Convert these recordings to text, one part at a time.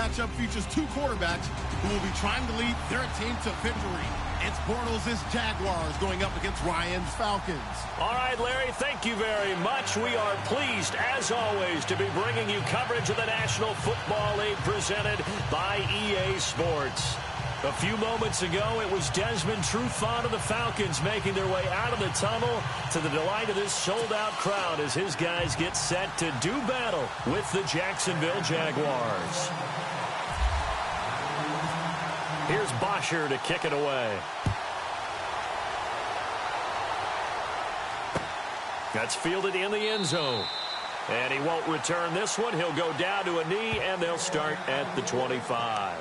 matchup features two quarterbacks who will be trying to lead their team to victory. It's Bortles' Jaguars going up against Ryan's Falcons. All right, Larry, thank you very much. We are pleased, as always, to be bringing you coverage of the National Football League presented by EA Sports. A few moments ago, it was Desmond Trufant of the Falcons making their way out of the tunnel to the delight of this sold-out crowd as his guys get set to do battle with the Jacksonville Jaguars. Here's Bosher to kick it away. That's fielded in the end zone. And he won't return this one. He'll go down to a knee, and they'll start at the 25.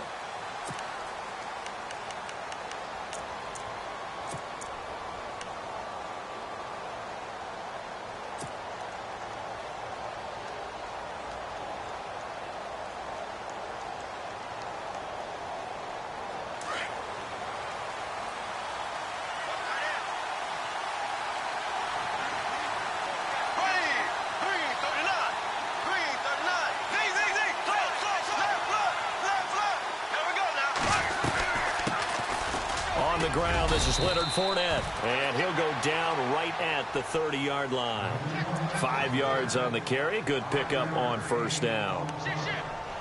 Ground. This is Leonard Fournette, and he'll go down right at the 30-yard line. 5 yards on the carry. Good pickup on first down.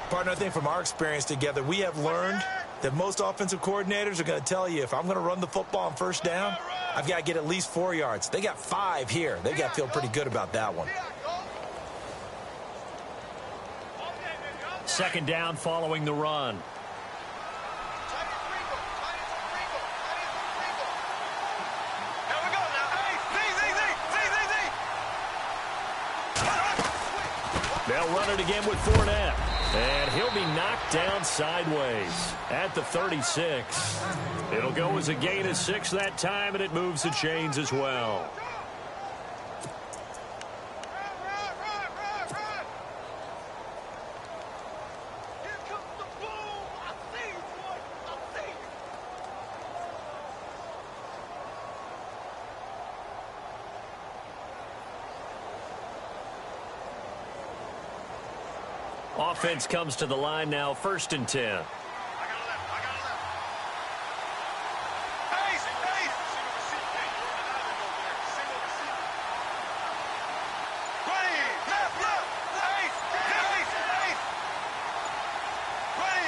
Partner, I think from our experience together, we have learned that most offensive coordinators are going to tell you, if I'm going to run the football on first down, I've got to get at least 4 yards. They got 5 here. They've got to feel pretty good about that one. Second down following the run. They'll run it again with Fournette. And he'll be knocked down sideways at the 36. It'll go as a gain of 6 that time, and it moves the chains as well. Offense comes to the line now, 1st and 10.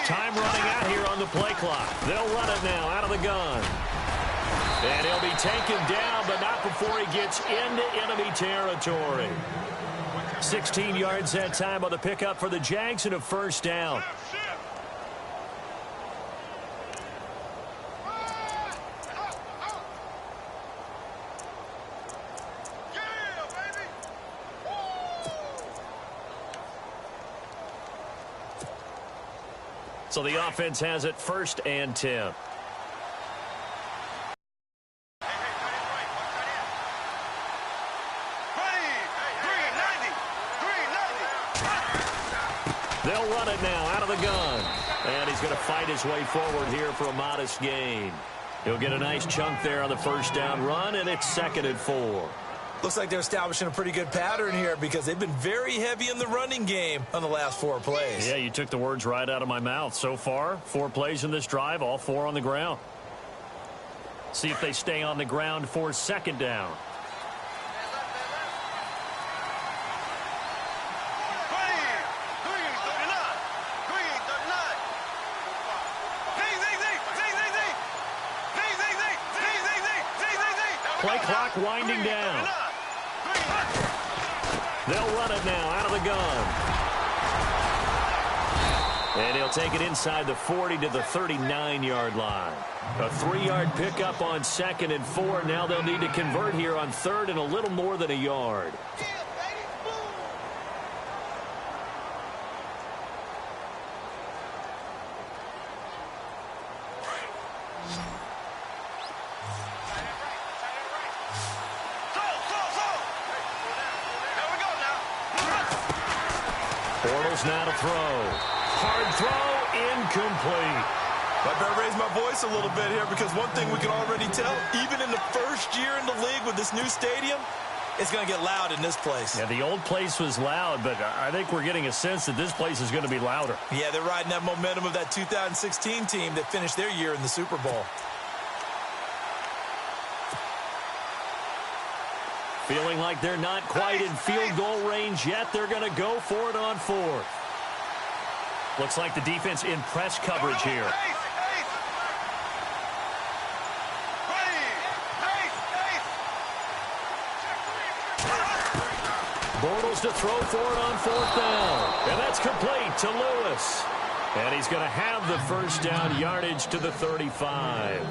Time running out here on the play clock. They'll run it now out of the gun. And he'll be taken down, but not before he gets into enemy territory. 16 yards that time on the pickup for the Jags and a first down. So the offense has it 1st and 10. They'll run it now out of the gun. And he's going to fight his way forward here for a modest gain. He'll get a nice chunk there on the first down run, and it's 2nd and 4. Looks like they're establishing a pretty good pattern here because they've been very heavy in the running game on the last 4 plays. Yeah, you took the words right out of my mouth. So far, 4 plays in this drive, all 4 on the ground. See if they stay on the ground for 2nd down. Play clock winding down. They'll run it now out of the gun. And he'll take it inside the 40 to the 39-yard line. A 3-yard pickup on 2nd and 4. Now they'll need to convert here on 3rd and a little more than a yard. Bortles now to throw. Hard throw, incomplete. I better raise my voice a little bit here because one thing we can already tell, even in the first year in the league with this new stadium, It's going to get loud in this place. Yeah, the old place was loud, but I think we're getting a sense that this place is going to be louder. Yeah, they're riding that momentum of that 2016 team that finished their year in the Super Bowl. Feeling like they're not quite in field goal range yet. They're going to go for it on fourth. Looks like the defense in press coverage here. Bortles to throw for it on fourth down. And that's complete to Lewis. And he's going to have the first down yardage to the 35.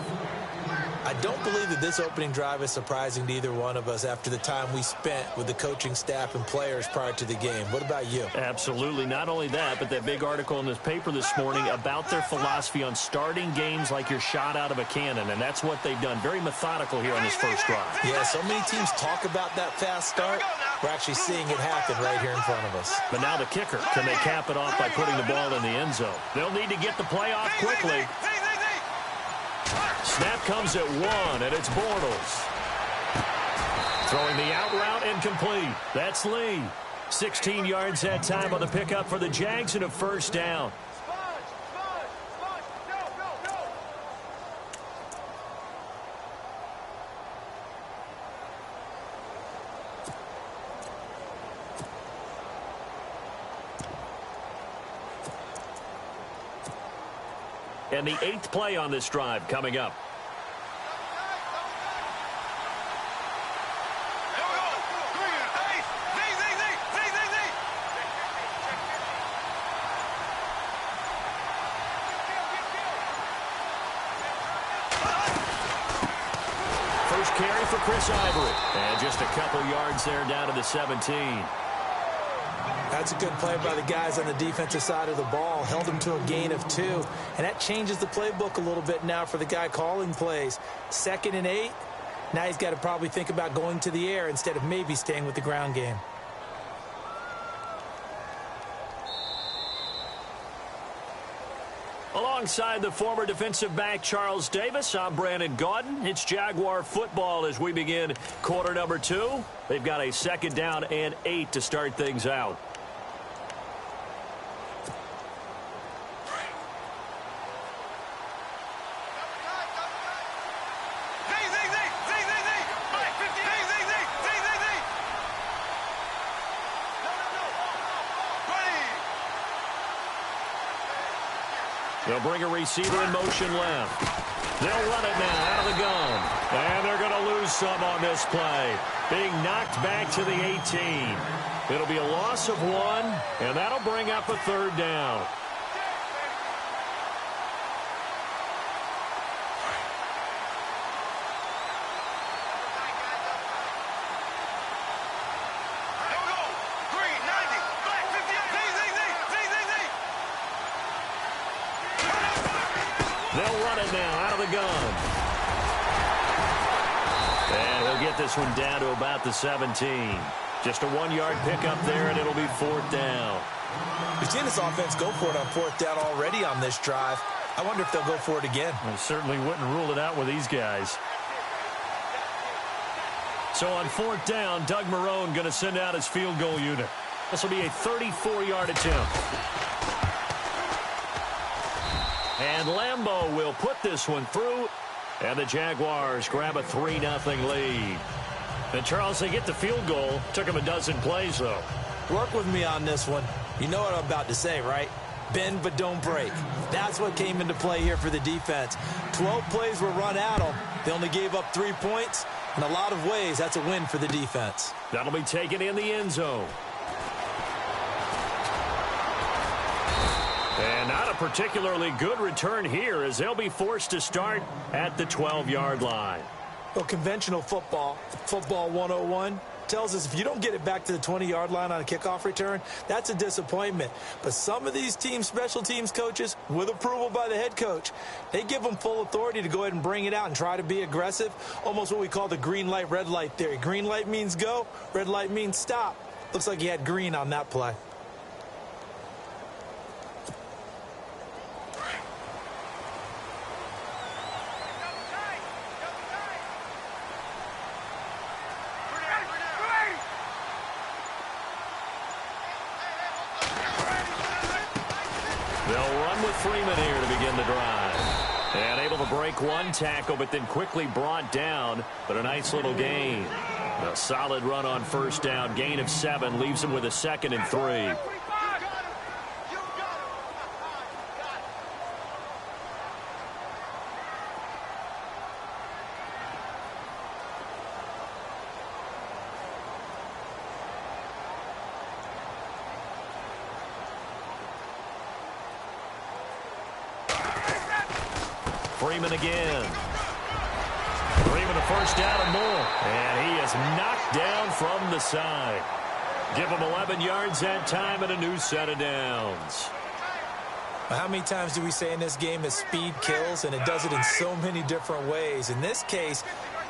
I don't believe that this opening drive is surprising to either one of us after the time we spent with the coaching staff and players prior to the game. What about you? Absolutely. Not only that, but that big article in this paper this morning about their philosophy on starting games like you're shot out of a cannon, and that's what they've done. Very methodical here on this first drive. Yeah, so many teams talk about that fast start. We're actually seeing it happen right here in front of us. But now the kicker. Can they cap it off by putting the ball in the end zone? They'll need to get the play off quickly. Snap comes at 1, and it's Bortles. Throwing the out route incomplete. That's Lee. 16 yards that time on the pickup for the Jags and a first down. And the 8th play on this drive coming up. First carry for Chris Ivory. And just a couple yards there down to the 17. That's a good play by the guys on the defensive side of the ball. Held him to a gain of 2. And that changes the playbook a little bit now for the guy calling plays. 2nd and 8. Now he's got to probably think about going to the air instead of maybe staying with the ground game. Alongside the former defensive back Charles Davis, I'm Brandon Gaudin. It's Jaguar football as we begin quarter number 2. They've got a 2nd down and 8 to start things out. They'll bring a receiver in motion left. They'll run it now out of the gun. And they're going to lose some on this play. Being knocked back to the 18. It'll be a loss of 1, and that'll bring up a 3rd down. They'll run it now out of the gun. And he'll get this one down to about the 17. Just a 1-yard pickup there, and it'll be 4th down. We've seen this offense go for it on 4th down already on this drive. I wonder if they'll go for it again. I certainly wouldn't rule it out with these guys. So on 4th down, Doug Marrone going to send out his field goal unit. This will be a 34-yard attempt. And Lambeau will put this one through. And the Jaguars grab a 3-0 lead. And Charles, they get the field goal. Took them a dozen plays, though. Work with me on this one. You know what I'm about to say, right? Bend but don't break. That's what came into play here for the defense. 12 plays were run at them. They only gave up 3 points. In a lot of ways, that's a win for the defense. That'll be taken in the end zone. And not a particularly good return here as they'll be forced to start at the 12-yard line. Well, conventional football 101, tells us if you don't get it back to the 20-yard line on a kickoff return, that's a disappointment. But some of these team special teams coaches, with approval by the head coach, they give them full authority to go ahead and bring it out and try to be aggressive, almost what we call the green light, red light theory. Green light means go, red light means stop. Looks like he had green on that play. with Freeman here to begin the drive. And able to break one tackle, but then quickly brought down. But a nice little gain. A solid run on first down. Gain of 7 leaves him with a 2nd and 3. Freeman again. Freeman a first down and more. And he is knocked down from the side. Give him 11 yards that time and a new set of downs. How many times do we say in this game that speed kills, and it does it in so many different ways? In this case,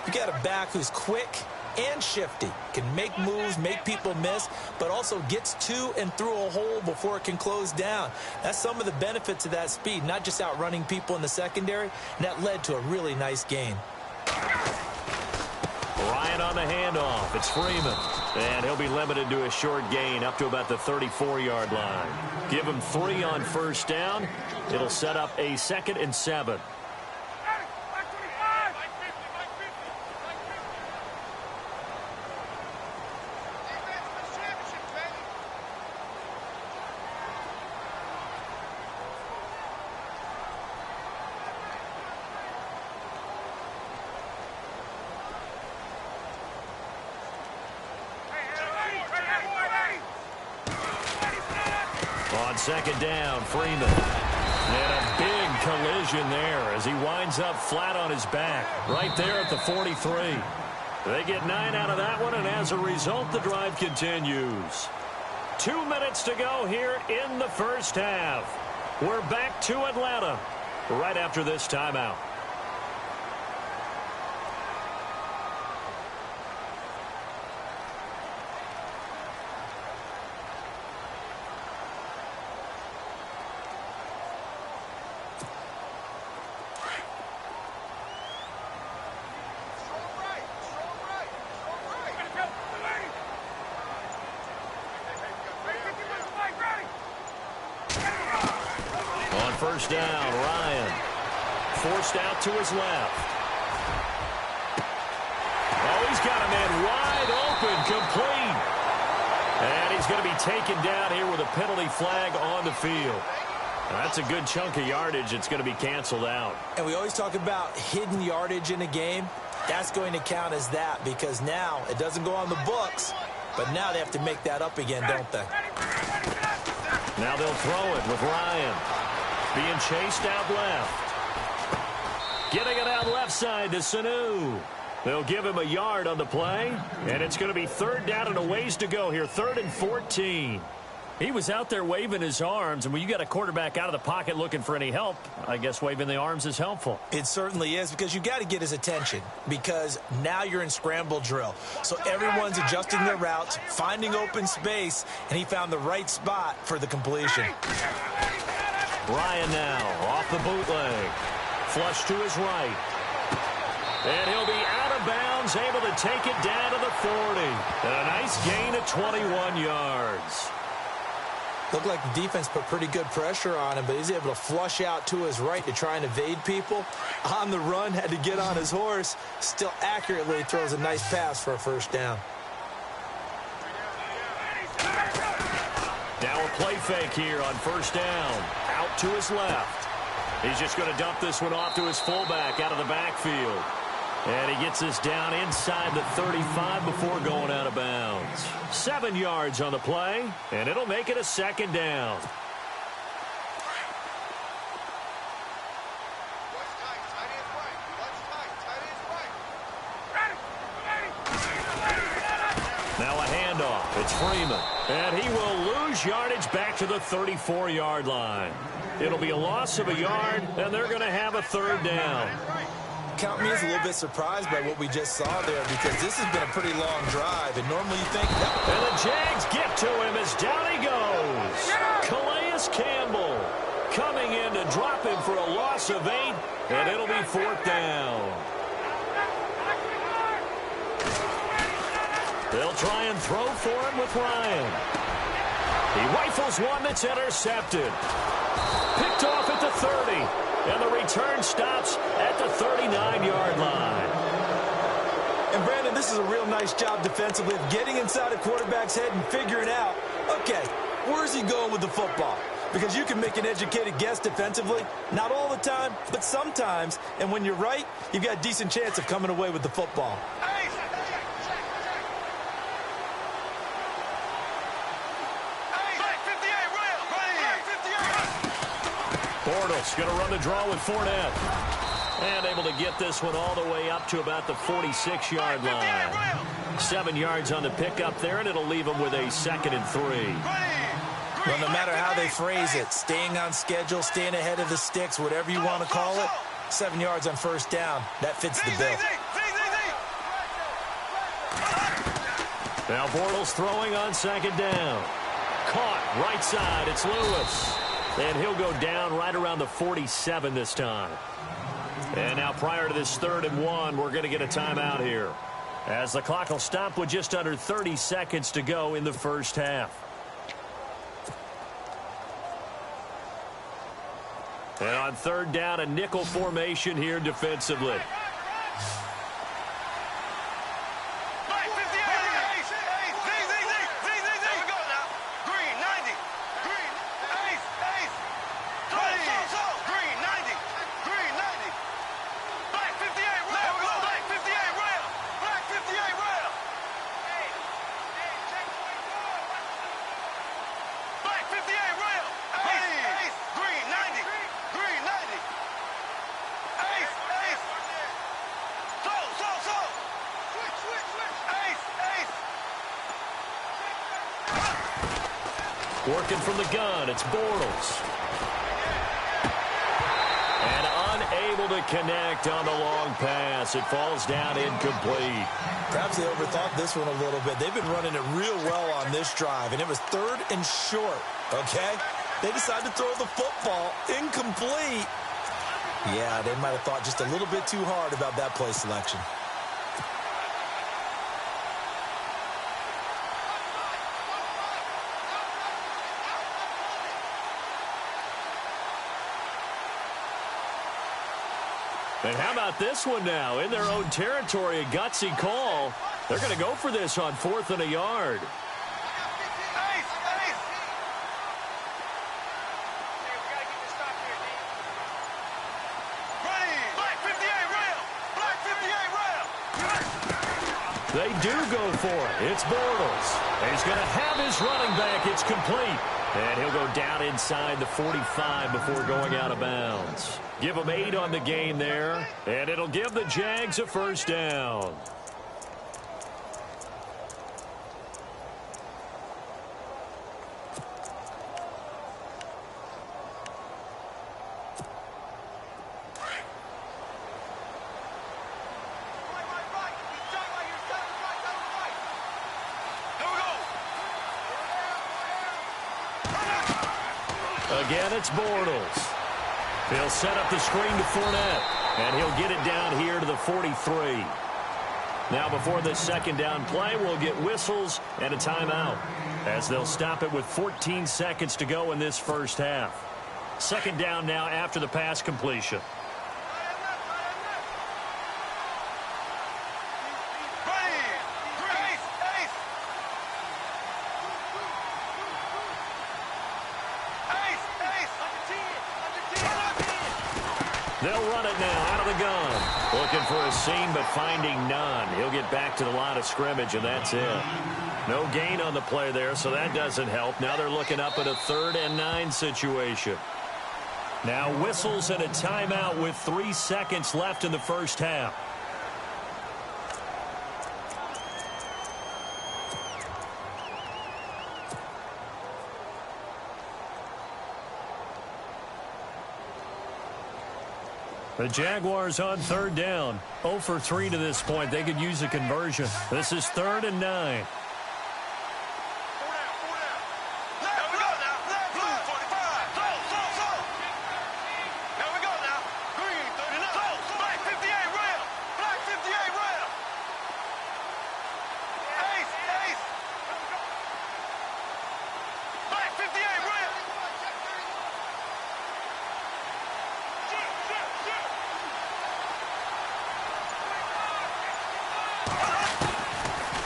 you got a back who's quick and shifty, can make moves, make people miss, but also gets to and through a hole before it can close down. That's some of the benefits of that speed, not just outrunning people in the secondary, and that led to a really nice gain. Ryan on the handoff. It's Freeman. And he'll be limited to a short gain up to about the 34-yard line. Give him 3 on first down. It'll set up a 2nd and 7. On second down, Freeman. And a big collision there as he winds up flat on his back right there at the 43. They get 9 out of that one, and as a result, the drive continues. 2 minutes to go here in the first half. We're back to Atlanta right after this timeout. First down, Ryan. Forced out to his left. Oh, he's got a man wide open, complete. And he's going to be taken down here with a penalty flag on the field. That's a good chunk of yardage. It's going to be canceled out. And we always talk about hidden yardage in a game. That's going to count as that because now it doesn't go on the books, but now they have to make that up again, don't they? Now they'll throw it with Ryan. Being chased out left. Getting it out left side to Sanu. They'll give him a yard on the play. And it's going to be 3rd down and a ways to go here. 3rd and 14. He was out there waving his arms. And when you got a quarterback out of the pocket looking for any help, I guess waving the arms is helpful. It certainly is because you got to get his attention because now you're in scramble drill. So everyone's adjusting their routes, finding open space, and he found the right spot for the completion. Ryan now off the bootleg. Flush to his right. And he'll be out of bounds, able to take it down to the 40. And a nice gain of 21 yards. Looked like the defense put pretty good pressure on him, but he's able to flush out to his right to try and evade people. On the run, had to get on his horse. Still accurately throws a nice pass for a first down. Now a play fake here on first down. Out to his left. He's just going to dump this one off to his fullback out of the backfield. And he gets this down inside the 35 before going out of bounds. 7 yards on the play, and it'll make it a 2nd down. Now a handoff. It's Freeman. And he will lose yardage back to the 34-yard line. It'll be a loss of a yard, and they're going to have a 3rd down. Count me as a little bit surprised by what we just saw there because this has been a pretty long drive, and normally you think that. And the Jags get to him as down he goes. Calais Campbell coming in to drop him for a loss of 8, and it'll be 4th down. They'll try and throw for him with Ryan. He rifles one that's intercepted. Picked off at 30. And the return stops at the 39-yard line. And, Brandon, this is a real nice job defensively of getting inside a quarterback's head and figuring out, okay, where's he going with the football? Because you can make an educated guess defensively. Not all the time, but sometimes. And when you're right, you've got a decent chance of coming away with the football. Bortles going to run the draw with Fournette. And able to get this one all the way up to about the 46-yard line. 7 yards on the pickup there, and it'll leave them with a 2nd and 3. Well, no matter how they phrase it, staying on schedule, staying ahead of the sticks, whatever you want to call it, 7 yards on first down, that fits the bill. Now Bortles throwing on 2nd down. Caught right side, it's Lewis. And he'll go down right around the 47 this time. And now prior to this 3rd and 1, we're going to get a timeout here, as the clock will stop with just under 30 seconds to go in the first half. And on 3rd down, a nickel formation here defensively. Working from the gun, it's Bortles. And unable to connect on the long pass. It falls down incomplete. Perhaps they overthought this one a little bit. They've been running it real well on this drive, and it was 3rd and short, okay? They decided to throw the football incomplete. Yeah, they might have thought just a little bit too hard about that play selection. And how about this one now? In their own territory, a gutsy call. They're going to go for this on 4th and a yard. They do go for it. It's Bortles. He's going to have his running back. It's complete. And he'll go down inside the 45 before going out of bounds. Give them 8 on the game there, and it'll give the Jags a first down. Again, it's Bortles. He'll set up the screen to Fournette, and he'll get it down here to the 43. Now, before this 2nd down play, we'll get whistles and a timeout, as they'll stop it with 14 seconds to go in this first half. 2nd down now after the pass completion. They'll run it now out of the gun. Looking for a seam, but finding none. He'll get back to the line of scrimmage, and that's it. No gain on the play there, so that doesn't help. Now they're looking up at a 3rd and 9 situation. Now whistles and a timeout with 3 seconds left in the first half. The Jaguars on 3rd down. 0 for 3 to this point. They could use a conversion. This is 3rd and 9.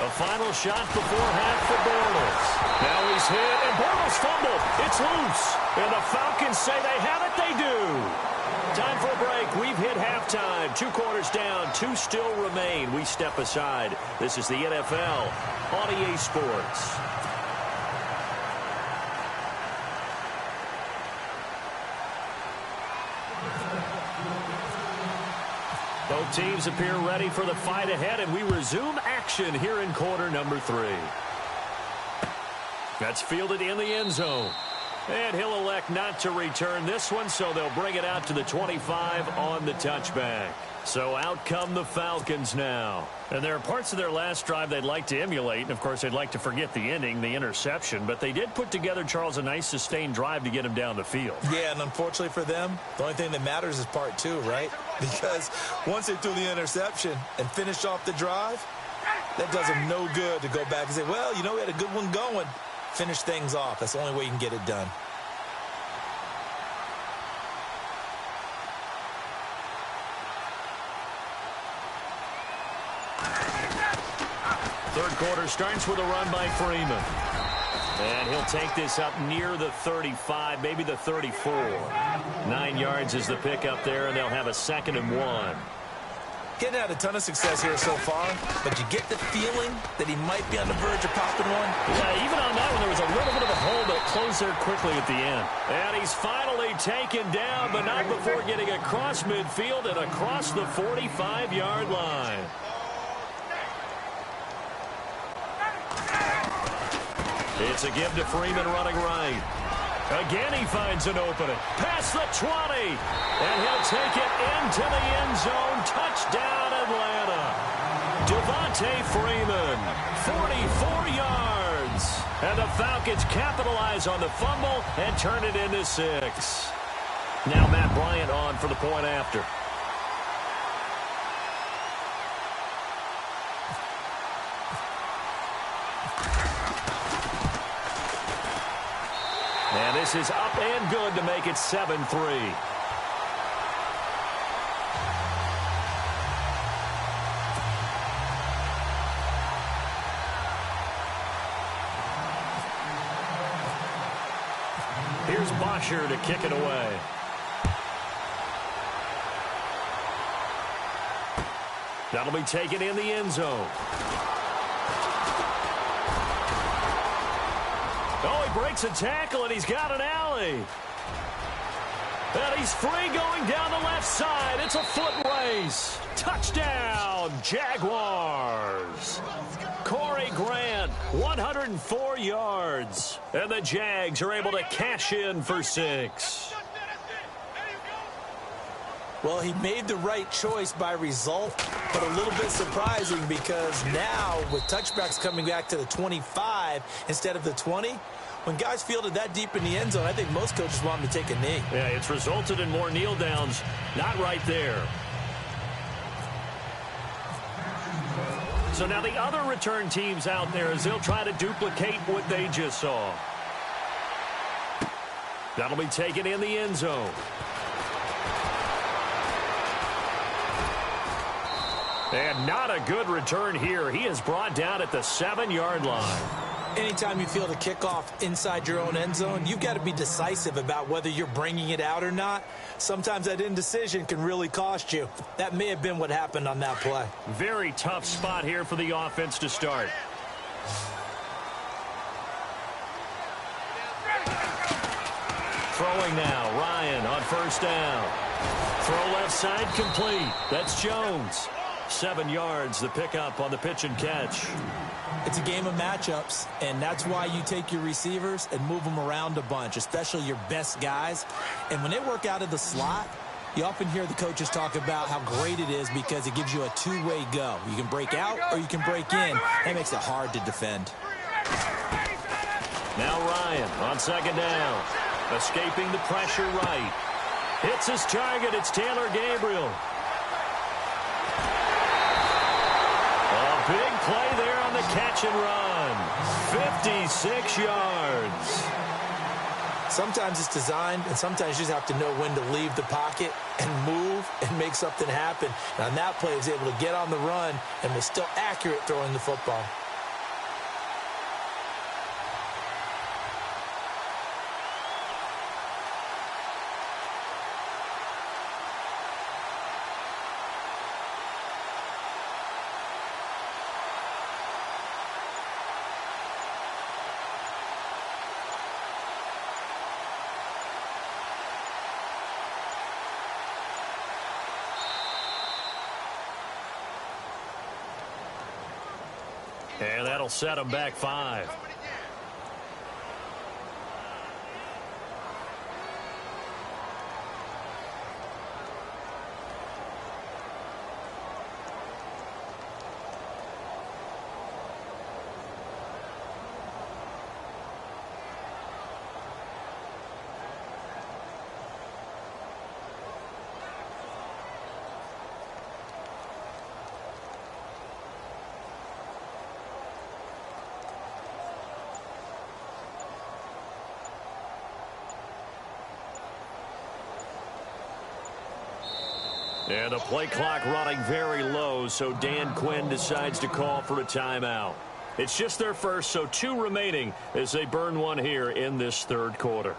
A final shot before half for Bortles. Now he's hit, and Bortles fumbled. It's loose. And the Falcons say they have it. They do. Time for a break. We've hit halftime. 2 quarters down. 2 still remain. We step aside. This is the NFL on EA Sports. Both teams appear ready for the fight ahead, and we resume action here in quarter number 3. That's fielded in the end zone. And he'll elect not to return this one, so they'll bring it out to the 25 on the touchback. So out come the Falcons now. And there are parts of their last drive they'd like to emulate. And, of course, they'd like to forget the ending, the interception. But they did put together, Charles, a nice sustained drive to get him down the field. Yeah, and unfortunately for them, the only thing that matters is part 2, right? Because once they threw the interception and finished off the drive, that does them no good to go back and say, well, you know, we had a good one going. Finish things off. That's the only way you can get it done. Third quarter starts with a run by Freeman. And he'll take this up near the 35, maybe the 34. 9 yards is the pickup there, and they'll have a 2nd and 1. Getting had a ton of success here so far, but you get the feeling that he might be on the verge of popping one. Yeah, even on that one, there was a little bit of a hole, but it closed there quickly at the end. And he's finally taken down, but not before getting across midfield and across the 45-yard line. It's a give to Freeman running right. Again, he finds an opening. Past the 20. And he'll take it into the end zone. Touchdown, Atlanta. Devontae Freeman, 44 yards. And the Falcons capitalize on the fumble and turn it into 6. Now Matt Bryant on for the point after. And this is up and good to make it 7-3. Here's Bosher to kick it away. That'll be taken in the end zone. Oh, he breaks a tackle, and he's got an alley. And he's free going down the left side. It's a foot race. Touchdown, Jaguars. Corey Grant, 104 yards. And the Jags are able to cash in for 6. Well, he made the right choice by result, but a little bit surprising because now with touchbacks coming back to the 25 instead of the 20, when guys fielded that deep in the end zone, I think most coaches want him to take a knee. Yeah, it's resulted in more kneel downs. Not right there. So now the other return teams out there as they'll try to duplicate what they just saw. That'll be taken in the end zone. And not a good return here. He is brought down at the 7-yard line. Anytime you feel the kickoff inside your own end zone, you've got to be decisive about whether you're bringing it out or not. Sometimes that indecision can really cost you. That may have been what happened on that play. Very tough spot here for the offense to start. Throwing now, Ryan on first down. Throw left side complete. That's Jones. 7 yards, the pickup on the pitch and catch. It's a game of matchups, and that's why you take your receivers and move them around a bunch, especially your best guys. And when they work out of the slot, you often hear the coaches talk about how great it is because it gives you a two-way go. You can break out or you can break in. That makes it hard to defend. Now Ryan on second down. Escaping the pressure right. Hits his target. It's Taylor Gabriel. Big play there on the catch and run. 56 yards. Sometimes it's designed, and sometimes you just have to know when to leave the pocket and move and make something happen. And on that play, he was able to get on the run and was still accurate throwing the football. And that'll set them back 5. And the play clock running very low, so Dan Quinn decides to call for a timeout. It's just their first, so 2 remaining as they burn one here in this third quarter.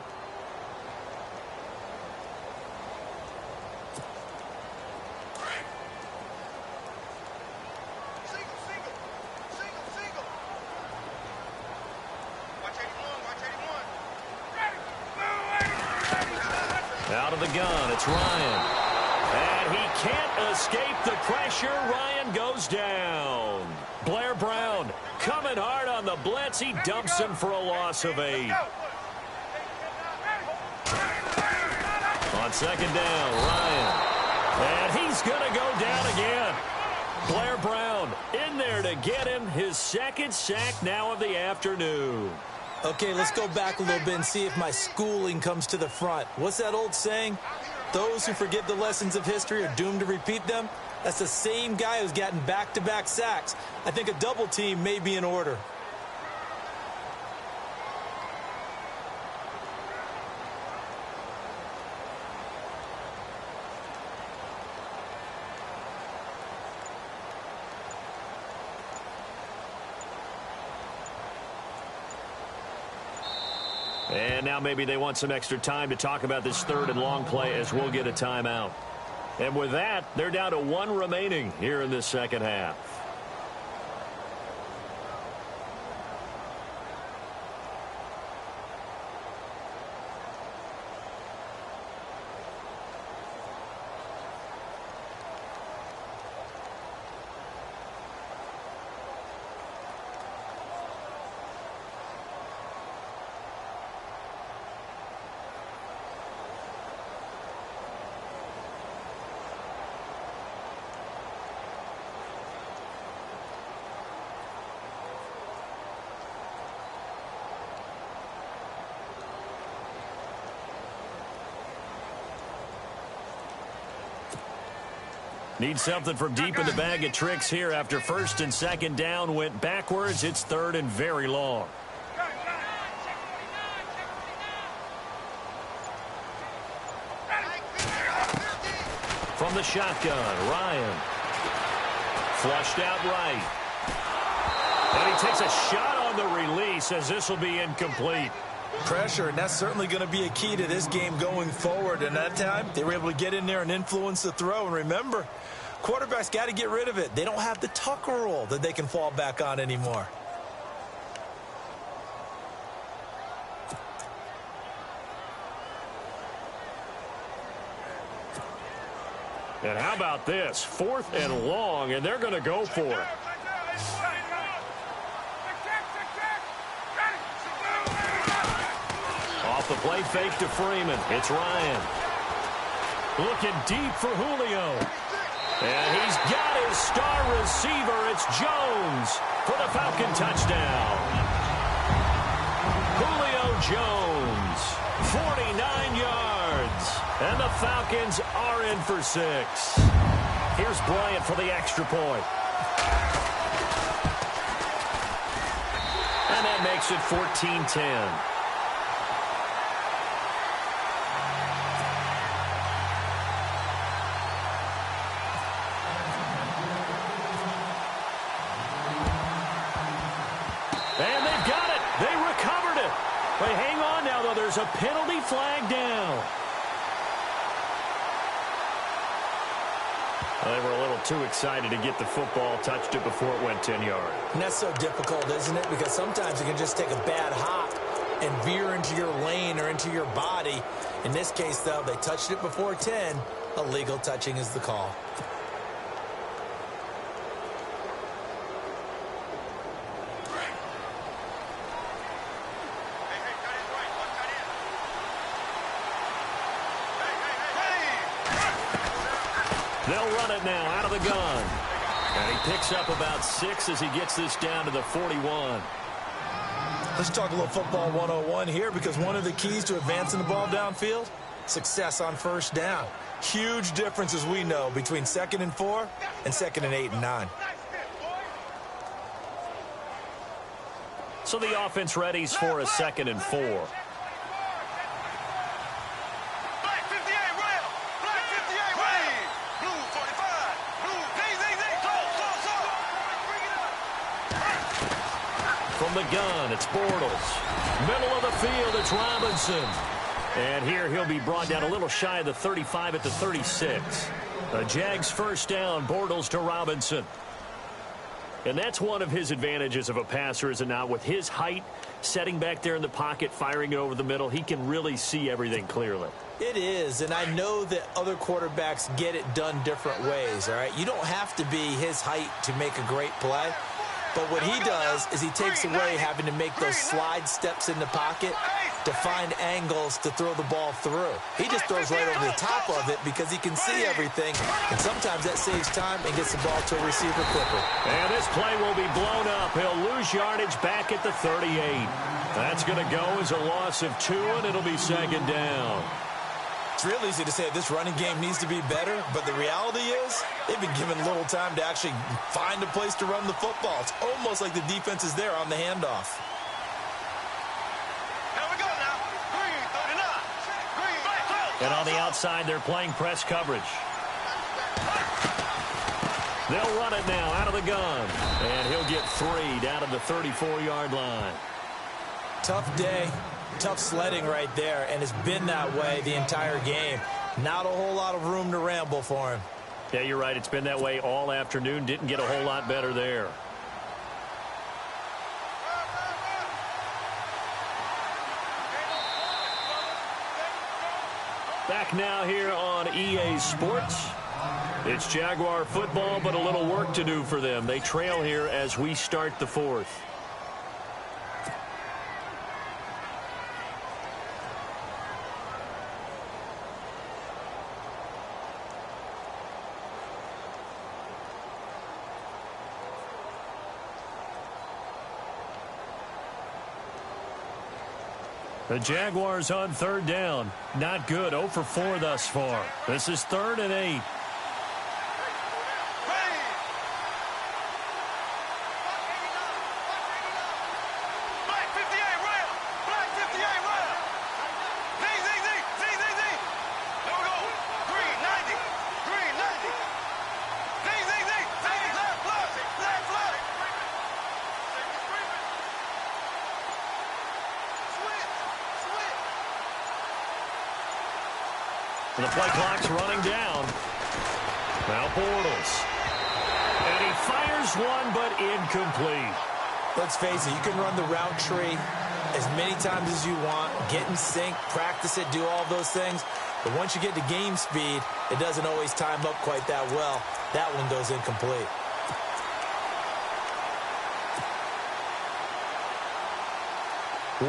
Out of the gun, it's Ryan. And he can't escape the pressure. Ryan goes down. Blair Brown coming hard on the blitz. He dumps him for a loss of 8. On second down, Ryan. And he's going to go down again. Blair Brown in there to get him his second sack now of the afternoon. Okay, let's go back a little bit and see if my schooling comes to the front. What's that old saying? Those who forget the lessons of history are doomed to repeat them. That's the same guy who's gotten back-to-back sacks. I think a double team may be in order. And now maybe they want some extra time to talk about this third and long play as we'll get a timeout. And with that, they're down to 1 remaining here in this second half. Need something from deep in the bag of tricks here after first and second down went backwards. It's third and very long. From the shotgun, Ryan. Flushed out right. And he takes a shot on the release as this will be incomplete. Pressure, and that's certainly going to be a key to this game going forward. And that time, they were able to get in there and influence the throw. And remember, quarterbacks got to get rid of it. They don't have the Tucker rule that they can fall back on anymore. And how about this? 4th and long, and they're going to go for it. Off the play fake to Freeman. It's Ryan. Looking deep for Julio. And he's got his star receiver. It's Jones for the Falcon touchdown. Julio Jones, 49 yards. And the Falcons are in for 6. Here's Bryant for the extra point. And that makes it 14-10. And they've got it. They recovered it. But hang on now, though. There's a penalty flag down. They were a little too excited to get the football, touched it before it went 10 yards. And that's so difficult, isn't it? Because sometimes you can just take a bad hop and veer into your lane or into your body. In this case, though, they touched it before 10. Illegal touching is the call. They'll run it now out of the gun. And he picks up about 6 as he gets this down to the 41. Let's talk a little football 101 here, because one of the keys to advancing the ball downfield, success on first down. Huge difference, as we know, between 2nd and 4 and 2nd and 8 and 9. So the offense readies for a 2nd and 4. From the gun, it's Bortles. Middle of the field, it's Robinson. And here he'll be brought down a little shy of the 35 at the 36. A Jags first down, Bortles to Robinson. And that's one of his advantages of a passer, is it not? With his height, setting back there in the pocket, firing it over the middle, he can really see everything clearly. It is, and I know that other quarterbacks get it done different ways, all right? You don't have to be his height to make a great play. But what he does is he takes away having to make those slide steps in the pocket to find angles to throw the ball through. He just throws right over the top of it because he can see everything, and sometimes that saves time and gets the ball to a receiver quicker. And this play will be blown up. He'll lose yardage back at the 38. That's going to go as a loss of 2, and it'll be 2nd down. It's real easy to say this running game needs to be better, but the reality is they've been given little time to actually find a place to run the football. It's almost like the defense is there on the handoff. Here we go now. Green, 39. Green, and on the outside, they're playing press coverage. They'll run it now out of the gun. And he'll get 3 down to the 34-yard line. Tough day. Tough sledding right there, and it's been that way the entire game. Not a whole lot of room to ramble for him. Yeah, you're right. It's been that way all afternoon. Didn't get a whole lot better there. Back now here on EA Sports. It's Jaguar football, but a little work to do for them. They trail here as we start the 4th. The Jaguars on 3rd down. Not good. 0 for 4 thus far. This is 3rd and 8. And the play clock's running down. Now Bortles. And he fires one, but incomplete. Let's face it, you can run the route tree as many times as you want, get in sync, practice it, do all those things. But once you get to game speed, it doesn't always time up quite that well. That one goes incomplete.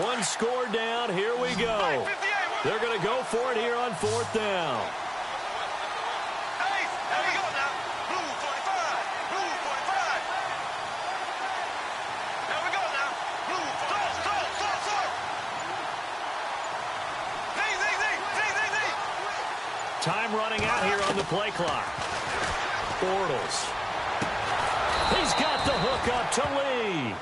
One score down. Here we go. They're going to go for it here on 4th down. Hey, there we go now. Blue 45. Blue 45. There we go now. Blue 45. Time running out here on the play clock. Bortles. He's got the hook up to Lee.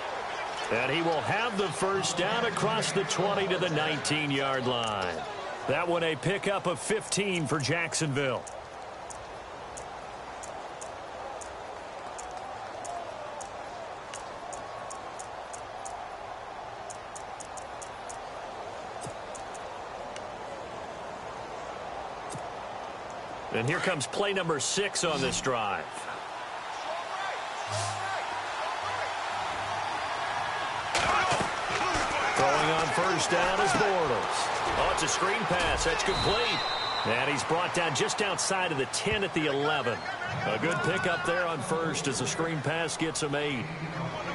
And he will have the first down across the 20 to the 19-yard line. That one a pickup of 15 for Jacksonville. And here comes play number 6 on this drive. Throwing on first down is Bortles. Oh, it's a screen pass. That's complete. And he's brought down just outside of the 10 at the 11. A good pickup there on first as the screen pass gets him 8.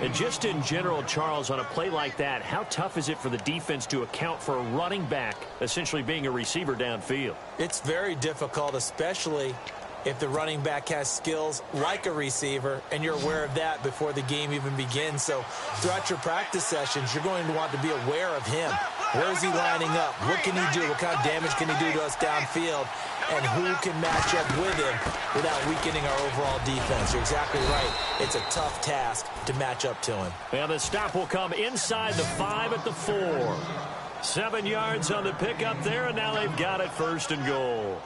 And just in general, Charles, on a play like that, how tough is it for the defense to account for a running back essentially being a receiver downfield? It's very difficult, especially if the running back has skills like a receiver, and you're aware of that before the game even begins. So throughout your practice sessions, you're going to want to be aware of him. Where is he lining up? What can he do? What kind of damage can he do to us downfield? And who can match up with him without weakening our overall defense? You're exactly right. It's a tough task to match up to him. And the stop will come inside the 5 at the 4. 7 yards on the pickup there, and now they've got it 1st and goal.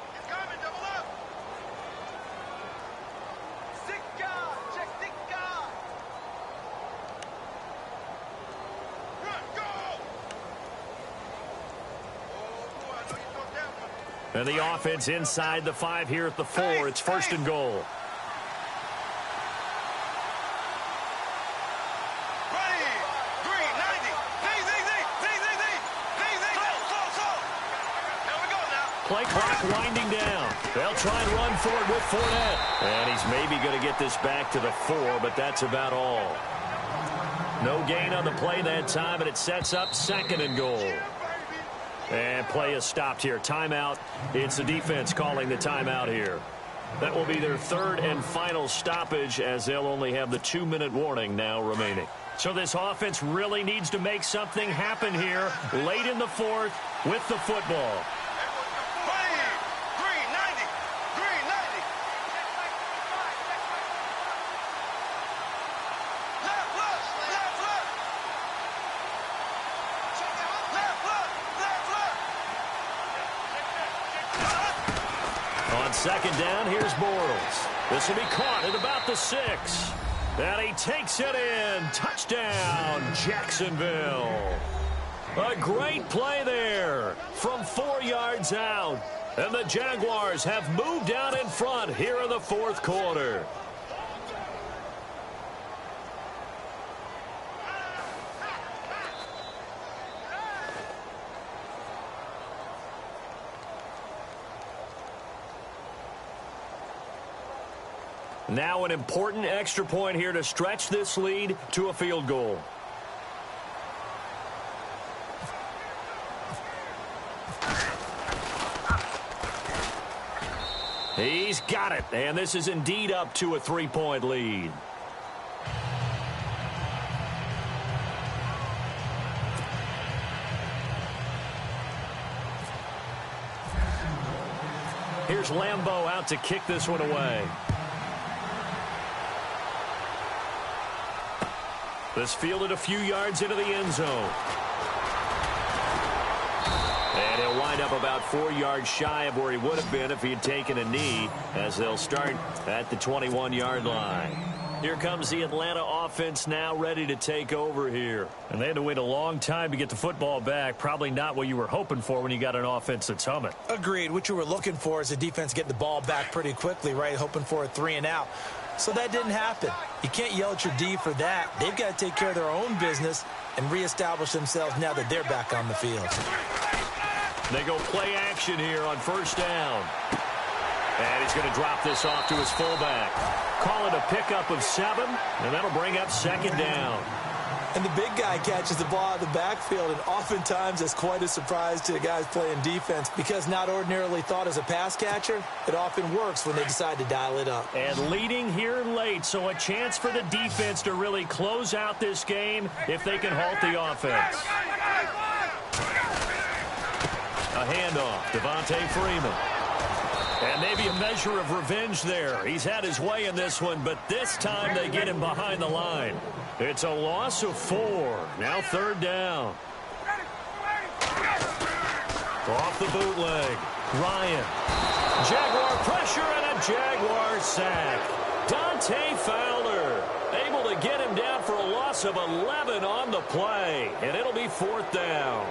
And the offense inside the 5 here at the 4. It's 1st and goal. Play clock winding down. They'll try and run for it with Fournette. And he's maybe going to get this back to the 4, but that's about all. No gain on the play that time, and it sets up 2nd and goal. And play is stopped here. Timeout. It's the defense calling the timeout here. That will be their 3rd and final stoppage, as they'll only have the 2-minute warning now remaining. So this offense really needs to make something happen here late in the 4th with the football. On 2nd down, here's Bortles. This will be caught at about the 6. And he takes it in. Touchdown, Jacksonville. A great play there from 4 yards out. And the Jaguars have moved out in front here in the 4th quarter. Now an important extra point here to stretch this lead to a field goal. He's got it, and this is indeed up to a 3-point lead. Here's Lambeau out to kick this one away. This fielded a few yards into the end zone. And he'll wind up about 4 yards shy of where he would have been if he had taken a knee, as they'll start at the 21-yard line. Here comes the Atlanta offense now ready to take over here. And they had to wait a long time to get the football back. Probably not what you were hoping for when you got an offense that's humming. Agreed. What you were looking for is the defense getting the ball back pretty quickly, right? Hoping for a 3 and out. So that didn't happen. You can't yell at your D for that. They've got to take care of their own business and reestablish themselves now that they're back on the field. They go play action here on 1st down. And he's going to drop this off to his fullback. Call it a pickup of 7, and that'll bring up 2nd down. And the big guy catches the ball out of the backfield, and oftentimes it's quite a surprise to the guys playing defense because not ordinarily thought as a pass catcher, it often works when they decide to dial it up. And leading here late, so a chance for the defense to really close out this game if they can halt the offense. A handoff, Devontae Freeman. And maybe a measure of revenge there. He's had his way in this one, but this time they get him behind the line. It's a loss of 4. Now 3rd down. Off the bootleg. Ryan. Jaguar pressure and a Jaguar sack. Dante Fowler able to get him down for a loss of 11 on the play. And it'll be 4th down.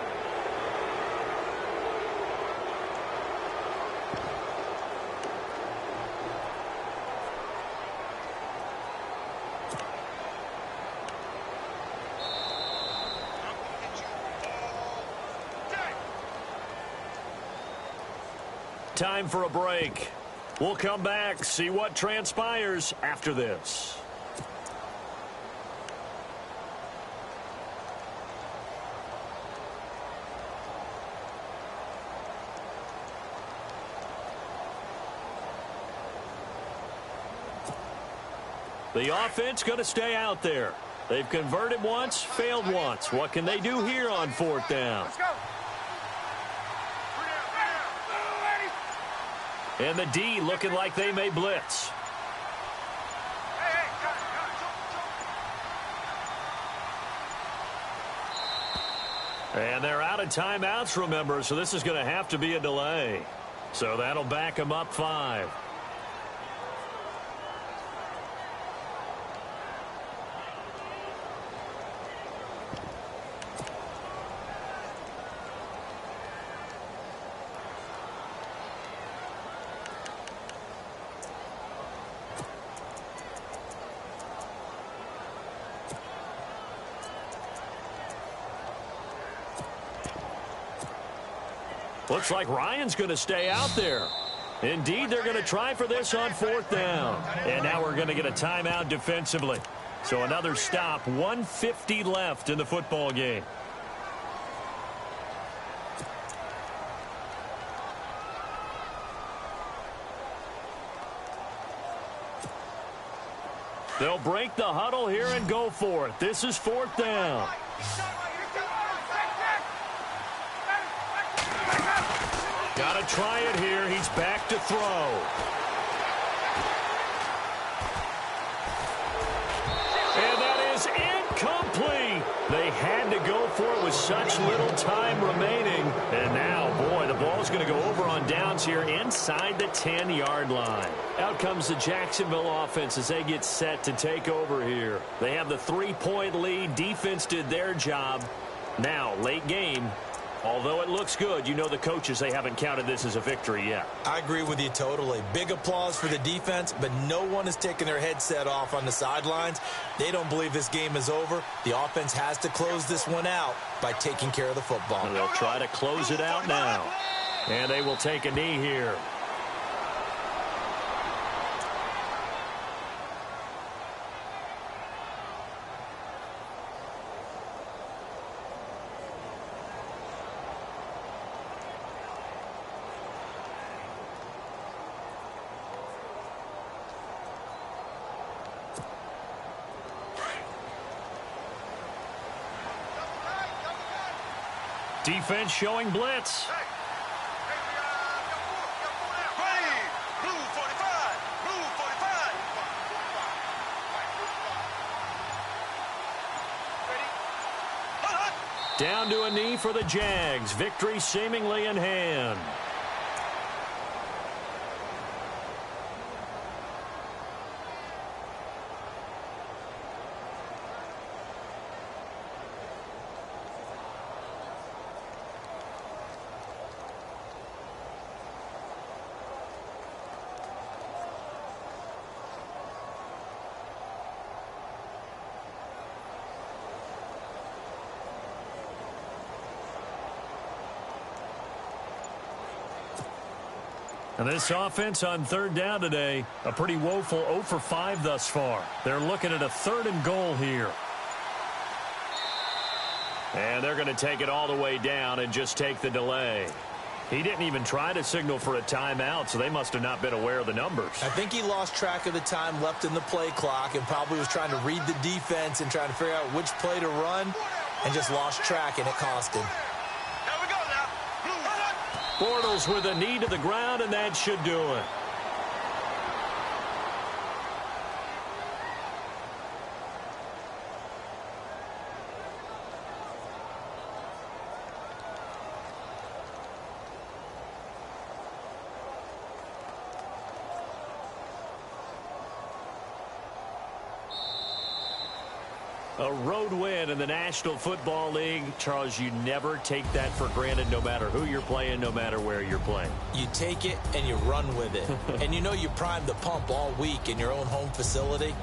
Time for a break. We'll come back, see what transpires after this. The offense going to stay out there. They've converted once, failed once. What can they do here on 4th down? Let's go. And the D looking like they may blitz. And they're out of timeouts, remember, so this is going to have to be a delay. So that'll back them up 5. Looks like Ryan's going to stay out there. Indeed, they're going to try for this on 4th down. And now we're going to get a timeout defensively. So another stop, 1:50 left in the football game. They'll break the huddle here and go for it. This is 4th down. Got to try it here. He's back to throw. And that is incomplete. They had to go for it with such little time remaining. And now, boy, the ball's going to go over on downs here inside the 10-yard line. Out comes the Jacksonville offense as they get set to take over here. They have the 3-point lead. Defense did their job. Now, late game. Although it looks good, you know the coaches, they haven't counted this as a victory yet. I agree with you totally. Big applause for the defense, but no one is taking their headset off on the sidelines. They don't believe this game is over. The offense has to close this one out by taking care of the football. And they'll try to close it out now. And they will take a knee here. Defense showing blitz. Ready. Blue 45. Blue 45. Ready. Hut. Down to a knee for the Jags. Victory seemingly in hand. And this offense on 3rd down today, a pretty woeful 0 for 5 thus far. They're looking at a 3rd and goal here. And they're going to take it all the way down and just take the delay. He didn't even try to signal for a timeout, so they must have not been aware of the numbers. I think he lost track of the time left in the play clock and probably was trying to read the defense and trying to figure out which play to run and just lost track, and it cost him. Here we go now. Blue. Bortles with a knee to the ground, and that should do it. A road win in the National Football League. Charles, you never take that for granted no matter who you're playing, no matter where you're playing. You take it and you run with it. And you know you primed the pump all week in your own home facility.